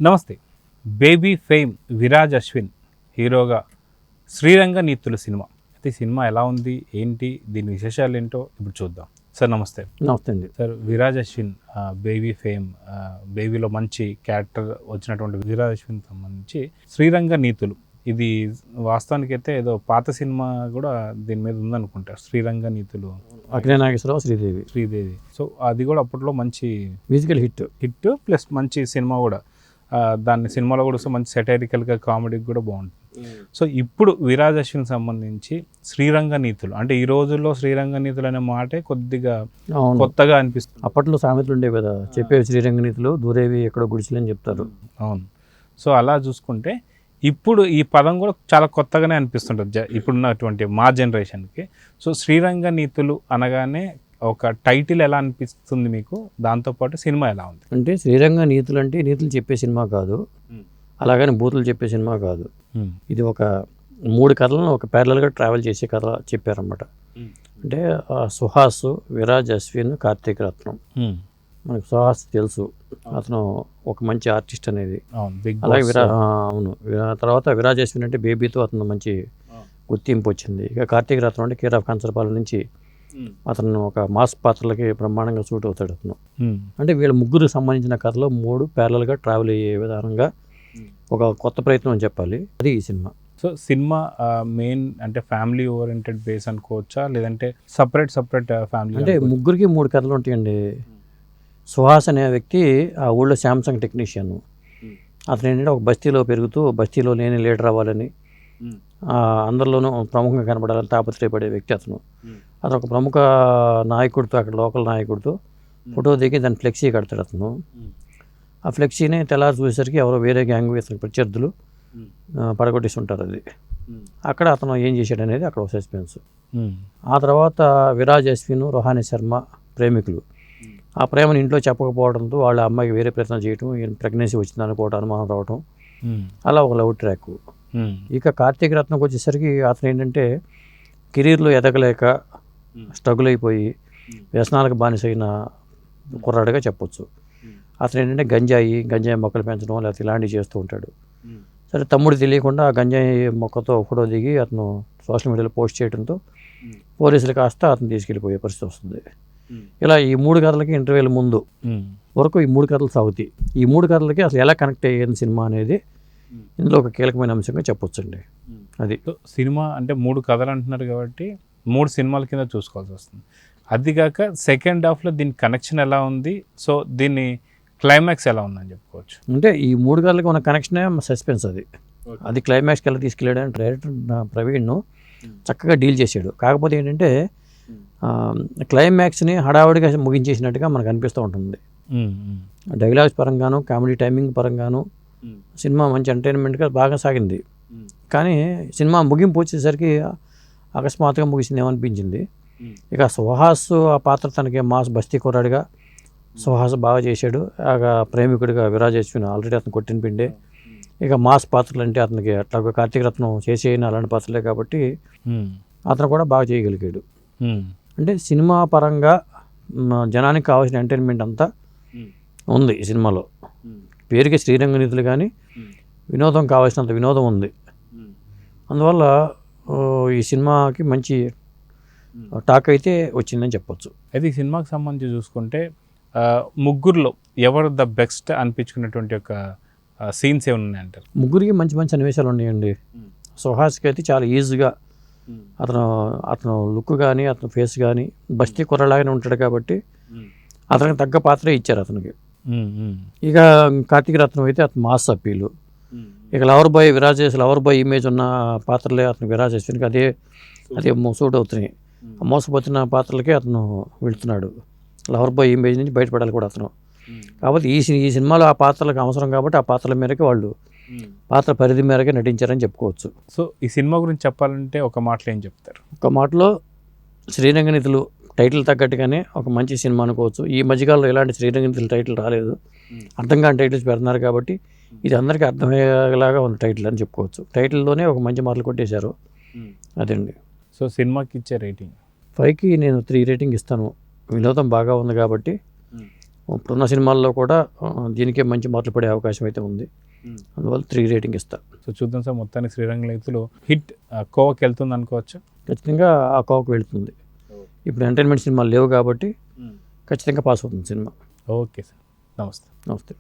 నమస్తే. Baby fame Viraj Ashwin హీరోగా శ్రీరంగ నీతులు సినిమా. అయితే ఈ సినిమా ఎలా ఉంది, ఏంటి, దీని విశేషాలు ఏంటో ఇప్పుడు చూద్దాం. సార్ నమస్తే. నమస్తే అండి. Sir, Viraj Ashwin baby fame, బేబీలో మంచి క్యారెక్టర్ వచ్చినటువంటి విరాజ్ అశ్విన్ సంబంధించి శ్రీరంగ నీతులు, ఇది వాస్తవానికి అయితే ఏదో పాత సినిమా కూడా దీని మీద ఉందనుకుంటారు. శ్రీరంగ నీతులు, అక్కినేని నాగేశ్వరరావు, శ్రీదేవి. సో అది కూడా అప్పట్లో మంచి మ్యూజికల్ హిట్ ప్లస్ మంచి సినిమా కూడా. దాన్ని సినిమాలో కూడా మంచి సెటైరికల్గా కామెడీకి కూడా బాగుంటుంది. సో ఇప్పుడు విరాజ్ అశ్విన్ సంబంధించి శ్రీరంగ నీతులు, అంటే ఈ రోజుల్లో శ్రీరంగ నీతులు అనే మాటే కొద్దిగా కొత్తగా అనిపిస్తుంది. అప్పట్లో సామెతలు ఉండేవి కదా, చెప్పే శ్రీరంగ నీతులు దూరేవి ఎక్కడో గుడిసెలు అని చెప్తారు. అవును. సో అలా చూసుకుంటే ఇప్పుడు ఈ పదం కూడా చాలా కొత్తగానే అనిపిస్తుంటుంది ఇప్పుడున్నటువంటి మా జనరేషన్కి. సో శ్రీరంగ నీతులు అనగానే ఒక టైటిల్ ఎలా అనిపిస్తుంది మీకు, దాంతోపాటు సినిమా ఎలా ఉంది? అంటే శ్రీరంగ నీతులు అంటే నీతులు చెప్పే సినిమా కాదు, అలాగని బూతులు చెప్పే సినిమా కాదు. ఇది ఒక 3 కథలను ఒక ప్యారలల్గా ట్రావెల్ చేసే కథ చెప్పారన్నమాట. అంటే సుహాస్, విరాజ్ అశ్విన్, కార్తీక రత్నం. మనకు సుహాస్ తెలుసు, అతను ఒక మంచి ఆర్టిస్ట్ అనేది. అలాగే అవును. తర్వాత విరాజ్ అశ్విన్ అంటే బేబీతో అతను మంచి గుర్తింపు వచ్చింది. ఇక కార్తీక రత్నం అంటే కేర్ ఆఫ్ కంచరపాలెం నుంచి అతను ఒక మాస్ పాత్రలకి బ్రహ్మాండంగా సూట్ అవుతాడు అతను. అంటే వీళ్ళ ముగ్గురికి సంబంధించిన కథలో 3 ప్యారలల్గా ట్రావెల్ అయ్యే విధానంగా ఒక కొత్త ప్రయత్నం అని చెప్పాలి, అది ఈ సినిమా. సో సినిమా మెయిన్ అంటే ఫ్యామిలీ ఓరియంటెడ్ బేస్ అనుకోవచ్చా, లేదంటే సపరేట్ ఫ్యామిలీ? అంటే ముగ్గురికి 3 కథలు ఉంటాయండి. సుహాస్ అనే వ్యక్తి ఆ ఊళ్ళో శాంసంగ్ టెక్నీషియన్. అతను ఏంటంటే ఒక బస్తీలో పెరుగుతూ బస్తీలో నేనే లీడర్ అవ్వాలని, అందరిలోనూ ప్రముఖంగా కనబడాలని తాపత్రయపడే వ్యక్తి అతను. అతను ఒక ప్రముఖ నాయకుడితో, అక్కడ లోకల్ నాయకుడితో ఫోటో దిగి దాన్ని ఫ్లెక్సీ కడతాడు అతను. ఆ ఫ్లెక్సీని తెల్లారి చూసేసరికి ఎవరో వేరే గ్యాంగ్ ఇతను ప్రత్యర్థులు పడగొట్టేసి ఉంటారు. అది అక్కడ అతను ఏం చేశాడు అనేది అక్కడ ఒక సస్పెన్స్. ఆ తర్వాత విరాజ్ అశ్విన్, రోహాని శర్మ ప్రేమికులు. ఆ ప్రేమను ఇంట్లో చెప్పకపోవడంతో వాళ్ళ అమ్మాయికి వేరే ప్రయత్నం చేయటం, ప్రెగ్నెన్సీ వచ్చింది అనుకోవటం, అనుమానం రావటం, అలా ఒక లవ్ ట్రాక్. ఇక కార్తీక రత్నంకి వచ్చేసరికి అతను ఏంటంటే కెరీర్లో ఎదగలేక స్ట్రగుల్ అయిపోయి వ్యసనాలకు బానిసైన కుర్రాడుగా చెప్పొచ్చు. అతను ఏంటంటే గంజాయి మొక్కలు పెంచడం లేకపోతే ఇలాంటివి చేస్తూ ఉంటాడు. సరే, తమ్ముడు తెలియకుండా ఆ గంజాయి మొక్కతో ఫోటో దిగి అతను సోషల్ మీడియాలో పోస్ట్ చేయడంతో పోలీసులు కాస్త అతను తీసుకెళ్ళిపోయే పరిస్థితి వస్తుంది. ఇలా ఈ 3 కథలకి ఇంటర్వ్యూల ముందు వరకు ఈ 3 కథలు సాగుతాయి. ఈ 3 కథలకి అసలు ఎలా కనెక్ట్ అయ్యేది సినిమా అనేది ఇందులో ఒక కీలకమైన అంశంగా చెప్పొచ్చండి. అది సినిమా అంటే 3 కథలు అంటున్నారు కాబట్టి 3 సినిమాల కింద చూసుకోవాల్సి వస్తుంది. అదిగాక సెకండ్ హాఫ్లో దీని కనెక్షన్ ఎలా ఉంది, సో దీన్ని క్లైమాక్స్ ఎలా ఉందని చెప్పుకోవచ్చు. అంటే ఈ 3 కథలకి ఉన్న కనెక్షనే సస్పెన్స్. అది క్లైమాక్స్కి ఎలా తీసుకెళ్ళాడని డైరెక్టర్ ప్రవీణ్ చక్కగా డీల్ చేశాడు. కాకపోతే ఏంటంటే క్లైమాక్స్ని హడావుడిగా ముగించేసినట్టుగా మనకు అనిపిస్తూ ఉంటుంది. డైలాగ్స్ పరంగాను, కామెడీ టైమింగ్ పరంగాను సినిమా మంచి ఎంటర్టైన్మెంట్గా బాగా సాగింది. కానీ సినిమా ముగింపు వచ్చేసరికి అకస్మాత్తుగా ముగిసింది ఏమనిపించింది. ఇక సుహాస్ ఆ పాత్ర తనకి మాస్ బస్తీ కుర్రాడిగా సుహాస్ బాగా చేశాడు. ప్రేమికుడిగా విరాజ్ అశ్విన్ ఆల్రెడీ అతను కొట్టిన పిండే. ఇక మాస్ పాత్రలు అంటే అతనికి అట్లా కార్తీక రత్నం చేసేయని అలాంటి పాత్రలే కాబట్టి అతను కూడా బాగా చేయగలిగాడు. అంటే సినిమా పరంగా జనానికి కావాల్సిన ఎంటర్టైన్మెంట్ అంతా ఉంది ఈ సినిమాలో. పేరుకి శ్రీరంగ నీతులు కానీ వినోదం కావాల్సినంత వినోదం ఉంది. అందువల్ల ఈ సినిమాకి మంచి టాక్ అయితే వచ్చిందని చెప్పొచ్చు. అయితే ఈ సినిమాకి సంబంధించి చూసుకుంటే ముగ్గురులో ఎవరు ద బెస్ట్ అనిపించుకున్నటువంటి ఒక సీన్స్ ఏమైనా ఉన్నాయంటారు? ముగ్గురికి మంచి మంచి సన్నివేశాలు ఉన్నాయండి. సుహాస్కి అయితే చాలా ఈజీగా అతను లుక్ కానీ అతని ఫేస్ కానీ బస్తీ కుర్రలాగానే ఉంటాడు కాబట్టి అతనికి తగ్గ పాత్రే ఇచ్చారు అతనికి. ఇక కార్తీక రత్నం అయితే అతను మాస్ అప్పీలు. ఇక లవర్ బాయ్ ఇమేజ్ ఉన్న పాత్రలే అతను విరాజ్ అశ్విన్కి అదే సూట్ అవుతున్నాయి. మోసపోతున్న పాత్రలకే అతను వెళుతున్నాడు. లవర్ బాయ్ ఇమేజ్ నుంచి బయటపడాలి కూడా అతను. కాబట్టి ఈ సినిమాలో ఆ పాత్రలకు అవసరం కాబట్టి ఆ పాత్రల మేరకే వాళ్ళు పాత్ర పరిధి మేరకే నటించారని చెప్పుకోవచ్చు. సో ఈ సినిమా గురించి చెప్పాలంటే ఒక మాటలో ఏం చెప్తారు? ఒక మాటలో శ్రీరంగ నీతులు టైటిల్ తగ్గట్టుగానే ఒక మంచి సినిమా అనుకోవచ్చు. ఈ మధ్యకాలంలో ఎలాంటి శ్రీరంగ నీతులు టైటిల్ రాలేదు. అర్థం కాని టైటిల్స్ పెడుతున్నారు కాబట్టి ఇది అందరికీ అర్థమయ్యేలాగా ఉన్న టైటిల్ అని చెప్పుకోవచ్చు. టైటిల్లోనే ఒక మంచి మార్కులు కొట్టేశారు. అదండి. సో సినిమాకి ఇచ్చే రేటింగ్ 5కి నేను 3 రేటింగ్ ఇస్తాను. వినోదం బాగా ఉంది కాబట్టి ఇప్పుడున్న సినిమాల్లో కూడా దీనికే మంచి మార్కులు పడే అవకాశం అయితే ఉంది. అందువల్ల 3 రేటింగ్ ఇస్తా. సో చూద్దాం సార్, మొత్తానికి శ్రీరంగ నీతులు హిట్ కోవకి వెళ్తుంది అనుకోవచ్చు. ఖచ్చితంగా ఆ కోవకు వెళుతుంది. ఇప్పుడు ఎంటర్టైన్మెంట్ సినిమాలు లేవు కాబట్టి ఖచ్చితంగా పాస్ అవుతుంది సినిమా. ఓకే సార్, నమస్తే. నమస్తే.